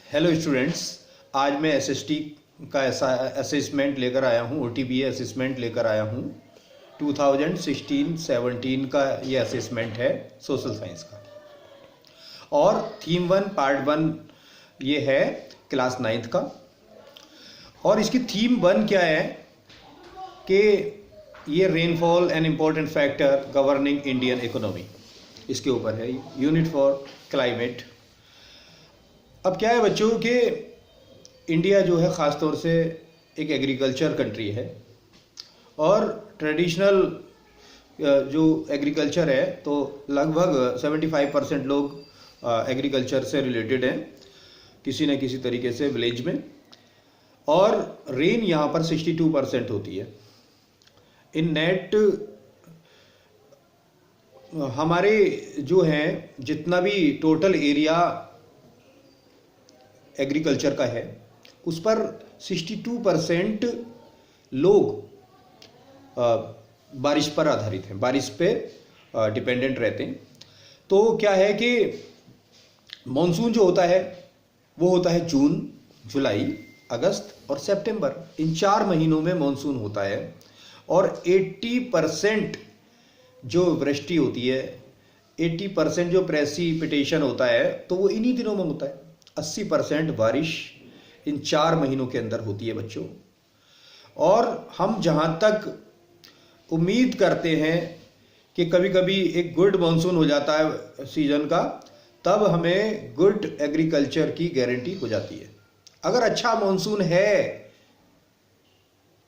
Hello students, आज मैं SST का ऐसा असेसमेंट लेकर आया हूँ। ओटीबीए असेसमेंट लेकर आया हूँ। 2016-17 का ये असेसमेंट है सोशल साइंस का। और थीम 1 पार्ट 1 ये है क्लास 9th का। और इसकी थीम 1 क्या है कि ये rainfall an important factor governing Indian economy, इसके ऊपर है। Unit for climate. अब क्या है बच्चों कि इंडिया जो है ख़ास तौर से एक एग्रीकल्चर कंट्री है और ट्रेडिशनल जो एग्रीकल्चर है तो लगभग 75% लोग एग्रीकल्चर से रिलेटेड हैं किसी न किसी तरीके से विलेज में। और रेन यहाँ पर 62% होती है। इन नेट हमारे जो हैं जितना भी टोटल एरिया एग्रीकल्चर का है उस पर 62% लोग बारिश पर आधारित हैं, बारिश पे डिपेंडेंट रहते हैं। तो क्या है कि मॉनसून जो होता है वो होता है जून, जुलाई, अगस्त और सितंबर। इन 4 महीनों में मॉनसून होता है। और 80% जो वृष्टि होती है, 80% जो प्रेसिपिटेशन होता है तो वो इन्हीं दिनों में होता है। 80% बारिश इन 4 महीनों के अंदर होती है बच्चों। और हम जहाँ तक उम्मीद करते हैं कि कभी कभी एक गुड मानसून हो जाता है सीजन का, तब हमें गुड एग्रीकल्चर की गारंटी हो जाती है। अगर अच्छा मानसून है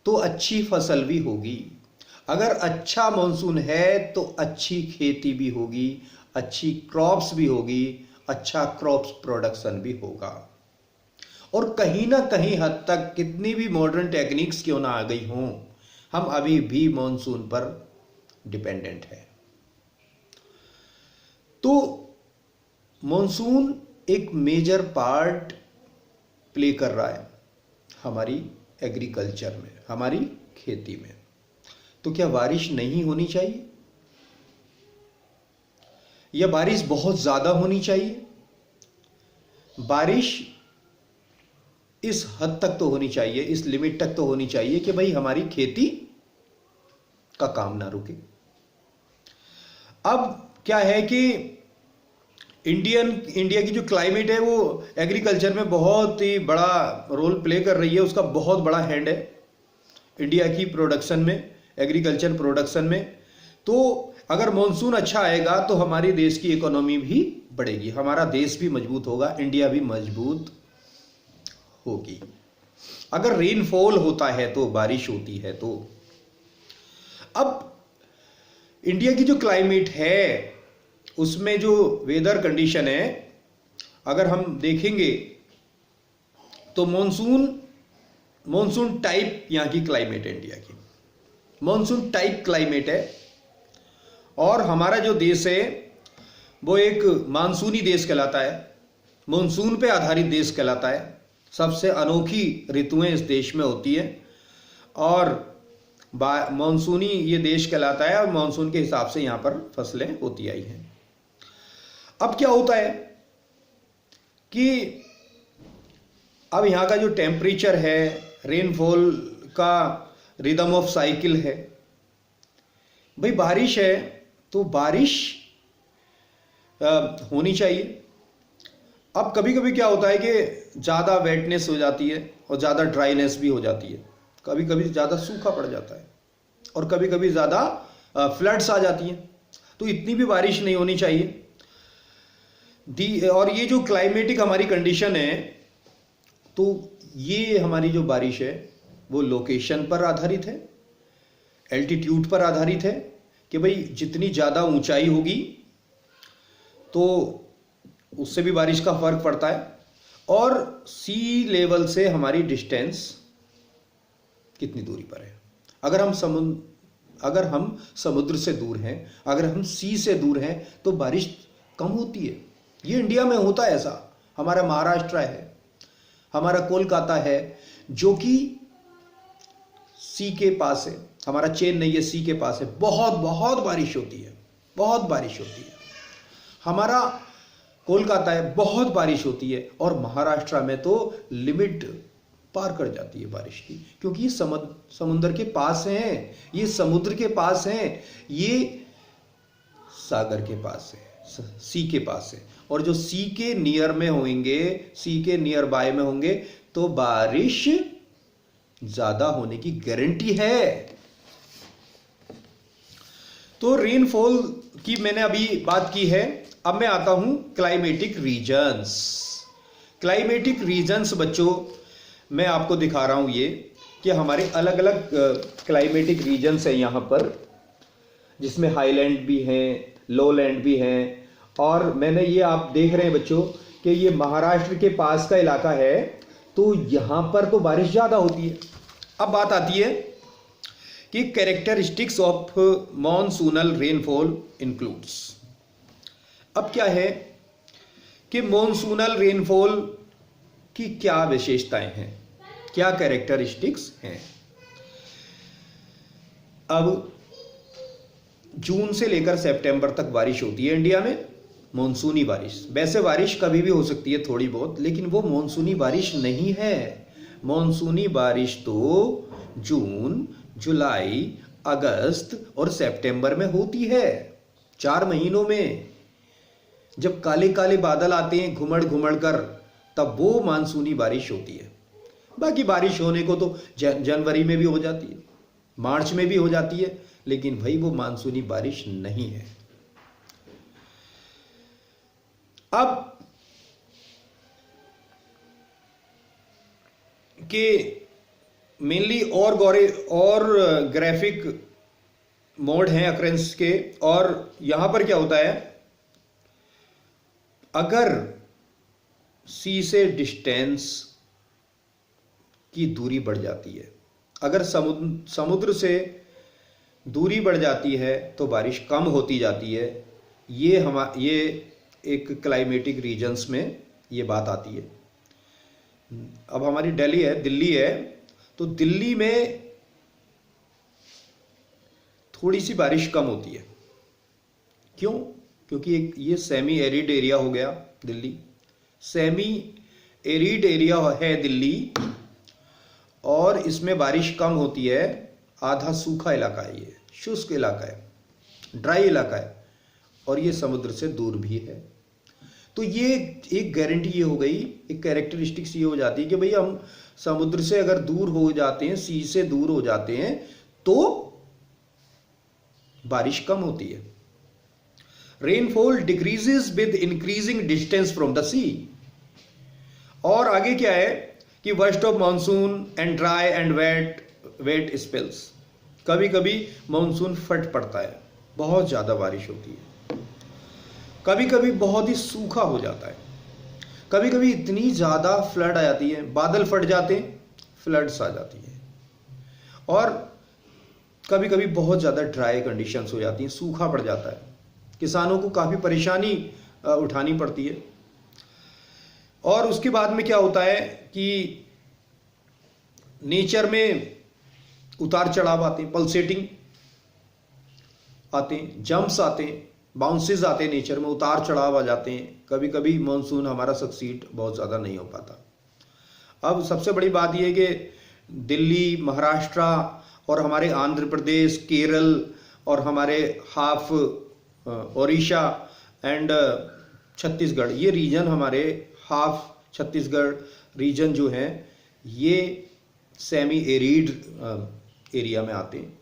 तो अच्छी फसल भी होगी। अगर अच्छा मानसून है तो अच्छी खेती भी होगी, अच्छी क्रॉप्स भी होगी, अच्छा क्रॉप्स प्रोडक्शन भी होगा। और कहीं ना कहीं हद तक कितनी भी मॉडर्न टेक्निक्स क्यों ना आ गई हों, हम अभी भी मॉनसून पर डिपेंडेंट है। तो मॉनसून एक मेजर पार्ट प्ले कर रहा है हमारी एग्रीकल्चर में, हमारी खेती में। तो क्या बारिश नहीं होनी चाहिए या बारिश बहुत ज्यादा होनी चाहिए? बारिश इस हद तक तो होनी चाहिए, इस लिमिट तक तो होनी चाहिए कि भाई हमारी खेती का काम ना रुके। अब क्या है कि इंडिया की जो क्लाइमेट है वो एग्रीकल्चर में बहुत ही बड़ा रोल प्ले कर रही है। उसका बहुत बड़ा हैंड है इंडिया की प्रोडक्शन में, एग्रीकल्चर प्रोडक्शन में। तो अगर मॉनसून अच्छा आएगा तो हमारे देश की इकोनॉमी भी बढ़ेगी, हमारा देश भी मजबूत होगा, इंडिया भी मजबूत होगी। अगर रेनफॉल होता है तो, बारिश होती है तो। अब इंडिया की जो क्लाइमेट है उसमें जो वेदर कंडीशन है, अगर हम देखेंगे तो मॉनसून टाइप यहाँ की क्लाइमेट है। इंडिया की मॉनसून टाइप क्लाइमेट है। और हमारा जो देश है वो एक मानसूनी देश कहलाता है, मॉनसून पे आधारित देश कहलाता है। सबसे अनोखी ऋतुएं इस देश में होती है और मॉनसूनी ये देश कहलाता है। और मॉनसून के हिसाब से यहाँ पर फसलें होती आई हैं। अब क्या होता है कि अब यहाँ का जो टेम्परेचर है, रेनफॉल का रिदम ऑफ साइकिल है। भाई बारिश है तो बारिश होनी चाहिए। अब कभी कभी क्या होता है कि ज़्यादा वेटनेस हो जाती है और ज़्यादा ड्राइनेस भी हो जाती है। कभी कभी ज़्यादा सूखा पड़ जाता है और कभी कभी ज़्यादा फ्लड्स आ जाती हैं। तो इतनी भी बारिश नहीं होनी चाहिए। और ये जो क्लाइमेटिक हमारी कंडीशन है, तो ये हमारी जो बारिश है वो लोकेशन पर आधारित है, एल्टीट्यूड पर आधारित है कि भाई जितनी ज़्यादा ऊंचाई होगी तो उससे भी बारिश का फर्क पड़ता है। और सी लेवल से हमारी डिस्टेंस कितनी दूरी पर है। अगर हम समुद्र से दूर हैं, अगर हम सी से दूर हैं तो बारिश कम होती है। ये इंडिया में होता है ऐसा। हमारा महाराष्ट्र है, हमारा कोलकाता है जो कि सी के पास है, हमारा चेन्नई है सी के पास है। बहुत बहुत बारिश होती है, बहुत बारिश होती है। हमारा कोलकाता है, बहुत बारिश होती है, और महाराष्ट्र में तो लिमिट पार कर जाती है बारिश की, क्योंकि ये समुद्र के पास हैं, ये समुद्र के पास हैं, ये सागर के पास है, सी के पास है। और जो सी के नियर में होंगे, सी के नियर बाय में होंगे, तो बारिश ज्यादा होने की गारंटी है। तो रेनफॉल की मैंने अभी बात की है। अब मैं आता हूं क्लाइमेटिक रीजन्स। क्लाइमेटिक रीजन्स बच्चों मैं आपको दिखा रहा हूं ये कि हमारे अलग अलग क्लाइमेटिक रीजन्स हैं यहाँ पर, जिसमें हाईलैंड भी हैं, लोलैंड भी हैं। और मैंने ये आप देख रहे हैं बच्चों कि ये महाराष्ट्र के पास का इलाका है, तो यहाँ पर तो बारिश ज़्यादा होती है। अब बात आती है कि characteristics of monsoonal rainfall includes. अब क्या है कि मॉनसूनल रेनफॉल की क्या विशेषताएं हैं, क्या कैरेक्टरिस्टिक्स हैं। अब जून से लेकर सितंबर तक बारिश होती है इंडिया में, मॉनसूनी बारिश। वैसे बारिश कभी भी हो सकती है थोड़ी बहुत, लेकिन वो मॉनसूनी बारिश नहीं है। मॉनसूनी बारिश तो जून, जुलाई, अगस्त और सितंबर में होती है, 4 महीनों में। जब काले काले बादल आते हैं घुमड़ घुमड़ कर, तब वो मानसूनी बारिश होती है। बाकी बारिश होने को तो जनवरी में भी हो जाती है, मार्च में भी हो जाती है, लेकिन भाई वो मानसूनी बारिश नहीं है। अब के मेनली और ग्राफिक मोड हैं अक्रेंस के। और यहां पर क्या होता है, अगर सी से डिस्टेंस की दूरी बढ़ जाती है, अगर समुद्र से दूरी बढ़ जाती है तो बारिश कम होती जाती है। ये एक क्लाइमेटिक रीजन्स में ये बात आती है। अब हमारी दिल्ली है, तो दिल्ली में थोड़ी सी बारिश कम होती है। क्यों? क्योंकि ये सेमी एरिड एरिया हो गया दिल्ली, सेमी एरिड एरिया है दिल्ली, और इसमें बारिश कम होती है। आधा सूखा इलाका है, ये शुष्क इलाका है, ड्राई इलाका है, और ये समुद्र से दूर भी है। तो ये एक गारंटी ये हो गई, एक कैरेक्टरिस्टिक्स ये हो जाती है कि भाई हम समुद्र से अगर दूर हो जाते हैं, सी से दूर हो जाते हैं, तो बारिश कम होती है। Rainfall decreases with increasing distance from the sea. और आगे क्या है कि burst of monsoon and dry and wet spells. कभी कभी मानसून फट पड़ता है, बहुत ज़्यादा बारिश होती है, कभी कभी बहुत ही सूखा हो जाता है, कभी कभी इतनी ज़्यादा फ्लड आ जाती है, बादल फट जाते हैं, फ्लड्स आ जाती है। और कभी कभी बहुत ज़्यादा ड्राई कंडीशंस हो जाती हैं, सूखा पड़ जाता है, किसानों को काफ़ी परेशानी उठानी पड़ती है। और उसके बाद में क्या होता है कि नेचर में उतार चढ़ाव आते हैं, पल्सेटिंग आते हैं, जंप्स आते हैं, बाउंसेस आते हैं, नेचर में उतार चढ़ाव आ जाते हैं। कभी कभी मानसून हमारा सक्सीड बहुत ज़्यादा नहीं हो पाता। अब सबसे बड़ी बात यह है कि दिल्ली, महाराष्ट्र और हमारे आंध्र प्रदेश, केरल और हमारे हाफ ओडिशा एंड छत्तीसगढ़, ये रीजन हमारे हाफ छत्तीसगढ़ रीजन जो हैं, ये सेमी एरिड एरिया में आते हैं।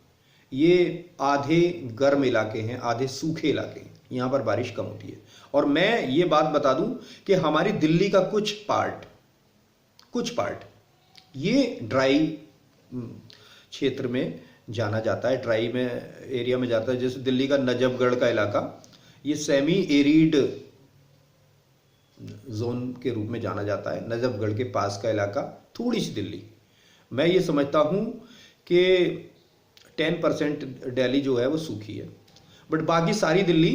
ये आधे गर्म इलाके हैं, आधे सूखे इलाके हैं, यहाँ पर बारिश कम होती है। और मैं ये बात बता दूं कि हमारी दिल्ली का कुछ पार्ट ये ड्राई क्षेत्र में जाना जाता है, ड्राई में एरिया में जाता है। जैसे दिल्ली का नजफगढ़ का इलाका, ये सेमी एरिड जोन के रूप में जाना जाता है। नजफगढ़ के पास का इलाका, थोड़ी सी दिल्ली, मैं ये समझता हूँ कि 10% दिल्ली जो है वो सूखी है, बट बाकी सारी दिल्ली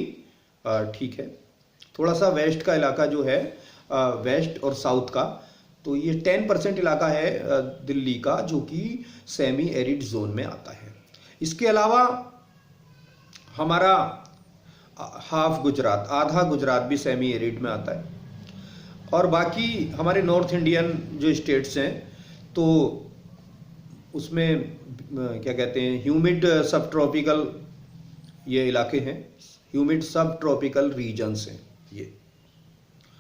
ठीक है। थोड़ा सा वेस्ट का इलाका जो है, वेस्ट और साउथ का, तो ये 10% इलाका है दिल्ली का जो कि सेमी एरिड जोन में आता है। इसके अलावा हमारा हाफ गुजरात, आधा गुजरात भी सेमी एरिड में आता है। और बाकी हमारे नॉर्थ इंडियन जो स्टेट्स हैं तो उसमें क्या कहते हैं, ह्यूमिड सब ट्रॉपिकल ये इलाके हैं, ह्यूमिड सब ट्रॉपिकल रीजन्स हैं ये।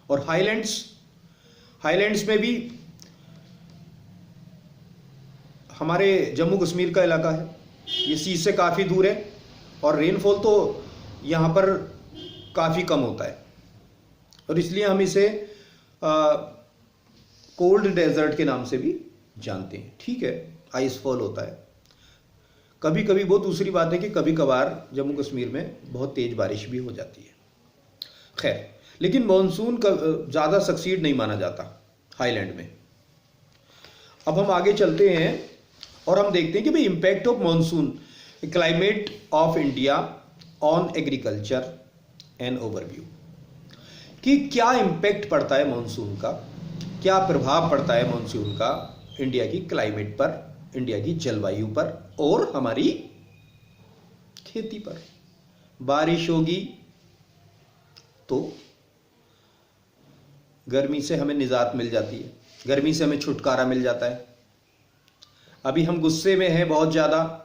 और हाईलैंड्स में भी हमारे जम्मू कश्मीर का इलाका है, ये सी से काफ़ी दूर है और रेनफॉल तो यहाँ पर काफ़ी कम होता है और इसलिए हम इसे कोल्ड डेजर्ट के नाम से भी जानते हैं। ठीक है, आइस फॉल होता है कभी कभी। वो दूसरी बात है कि कभी कभार जम्मू कश्मीर में बहुत तेज़ बारिश भी हो जाती है। खैर, लेकिन मॉनसून का ज़्यादा सक्सीड नहीं माना जाता हाईलैंड में। अब हम आगे चलते हैं और हम देखते हैं कि भाई impact of monsoon, climate of India on agriculture and overview, कि क्या इम्पैक्ट पड़ता है मॉनसून का, क्या प्रभाव पड़ता है मॉनसून का इंडिया की क्लाइमेट पर, इंडिया की जलवायु पर और हमारी खेती पर। बारिश होगी तो गर्मी से हमें निजात मिल जाती है, गर्मी से हमें छुटकारा मिल जाता है। अभी हम गुस्से में हैं बहुत ज़्यादा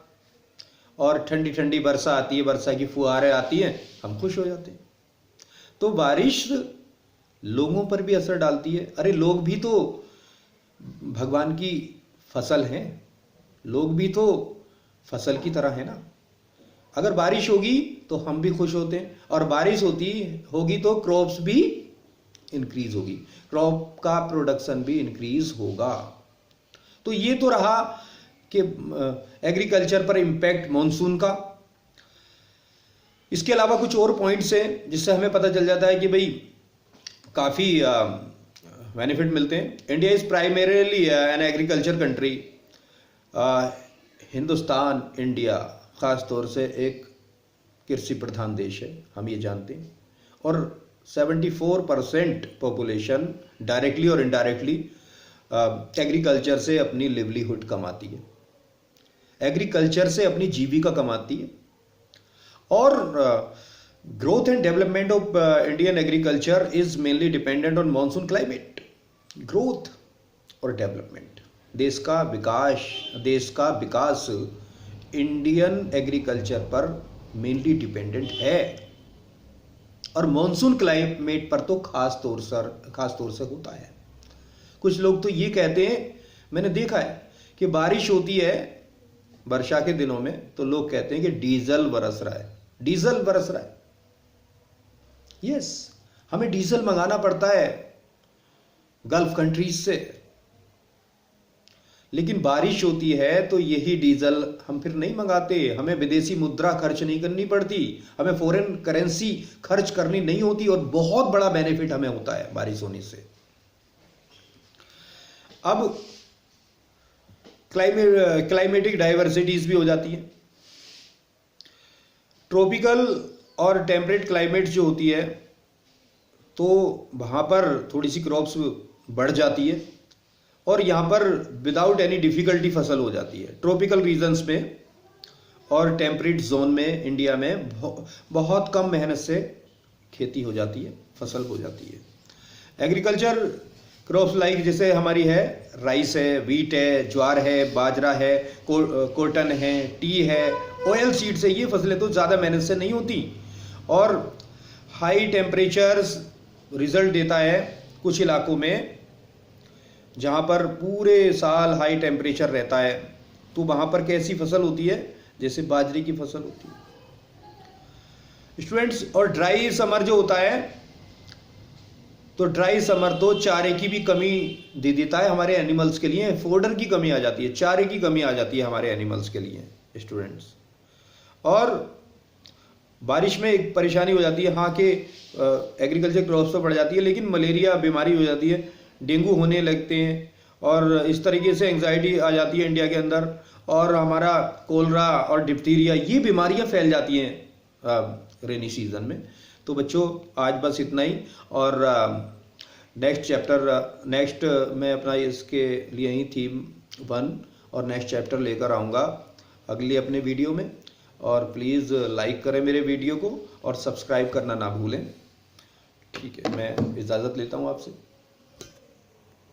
और ठंडी ठंडी वर्षा आती है, वर्षा की फुहारें आती हैं, हम खुश हो जाते हैं। तो बारिश लोगों पर भी असर डालती है। अरे लोग भी तो भगवान की फसल हैं, लोग भी तो फसल की तरह है ना। अगर बारिश होगी तो हम भी खुश होते हैं और बारिश होगी तो क्रॉप्स भी इंक्रीज होगी, क्रॉप का प्रोडक्शन भी इंक्रीज होगा। तो ये तो रहा कि एग्रीकल्चर पर इम्पैक्ट मॉनसून का। इसके अलावा कुछ और पॉइंट्स हैं जिससे हमें पता चल जाता है कि भाई काफ़ी बेनिफिट मिलते हैं। India is primarily an agriculture country. Hindustan, India ख़ास तौर से एक कृषि प्रधान देश है, हम ये जानते हैं। और 74% पॉपुलेशन डायरेक्टली और इनडायरेक्टली एग्रीकल्चर से अपनी लिवलीहुड कमाती है, एग्रीकल्चर से अपनी जीविका कमाती है। और growth and development of Indian agriculture is mainly dependent on monsoon climate. Growth और डेवलपमेंट, देश का विकास इंडियन एग्रीकल्चर पर मेनली डिपेंडेंट है और मॉनसून क्लाइमेट पर तो खास तौर से होता है। कुछ लोग तो ये कहते हैं, मैंने देखा है कि बारिश होती है वर्षा के दिनों में तो लोग कहते हैं कि डीजल बरस रहा है, डीजल बरस रहा है। यस, हमें डीजल मंगाना पड़ता है गल्फ कंट्रीज से, लेकिन बारिश होती है तो यही डीजल हम फिर नहीं मंगाते, हमें विदेशी मुद्रा खर्च नहीं करनी पड़ती, हमें फॉरेन करेंसी खर्च करनी नहीं होती और बहुत बड़ा बेनिफिट हमें होता है बारिश होने से। अब क्लाइमेटिक डाइवर्सिटीज भी हो जाती है। ट्रॉपिकल और टेम्परेट क्लाइमेट जो होती है तो वहाँ पर थोड़ी सी क्रॉप्स बढ़ जाती है और यहाँ पर विदाउट एनी डिफिकल्टी फसल हो जाती है। ट्रॉपिकल रीजन्स में और टेम्परेट जोन में इंडिया में बहुत कम मेहनत से खेती हो जाती है, फसल हो जाती है। एग्रीकल्चर क्रॉप्स लाइक जैसे हमारी है राइस है, वीट है, ज्वार है, बाजरा है, कॉटन है, टी है, ऑयल सीड्स है, ये फसलें तो ज़्यादा मेहनत से नहीं होती और हाई टेम्परेचर्स रिजल्ट देता है कुछ इलाकों में जहाँ पर पूरे साल हाई टेम्परेचर रहता है। तो वहाँ पर कैसी फसल होती है, जैसे बाजरे की फसल होती है स्टूडेंट्स। और ड्राई समर जो होता है तो ड्राई समर तो चारे की भी कमी दे देता है हमारे एनिमल्स के लिए, फोडर की कमी आ जाती है, चारे की कमी आ जाती है हमारे एनिमल्स के लिए स्टूडेंट्स। और बारिश में एक परेशानी हो जाती है, हाँ कि एग्रीकल्चर क्रॉप्स तो बढ़ जाती है लेकिन मलेरिया बीमारी हो जाती है, डेंगू होने लगते हैं और इस तरीके से एंजाइटी आ जाती है इंडिया के अंदर और हमारा कोलरा और डिप्थीरिया ये बीमारियां फैल जाती हैं रेनी सीजन में। तो बच्चों आज बस इतना ही और नेक्स्ट मैं अपना इसके लिए ही थीम 1 और नेक्स्ट चैप्टर लेकर आऊँगा अगली अपने वीडियो में। और प्लीज़ लाइक करें मेरे वीडियो को और सब्सक्राइब करना ना भूलें। ठीक है, मैं इजाज़त लेता हूँ आपसे।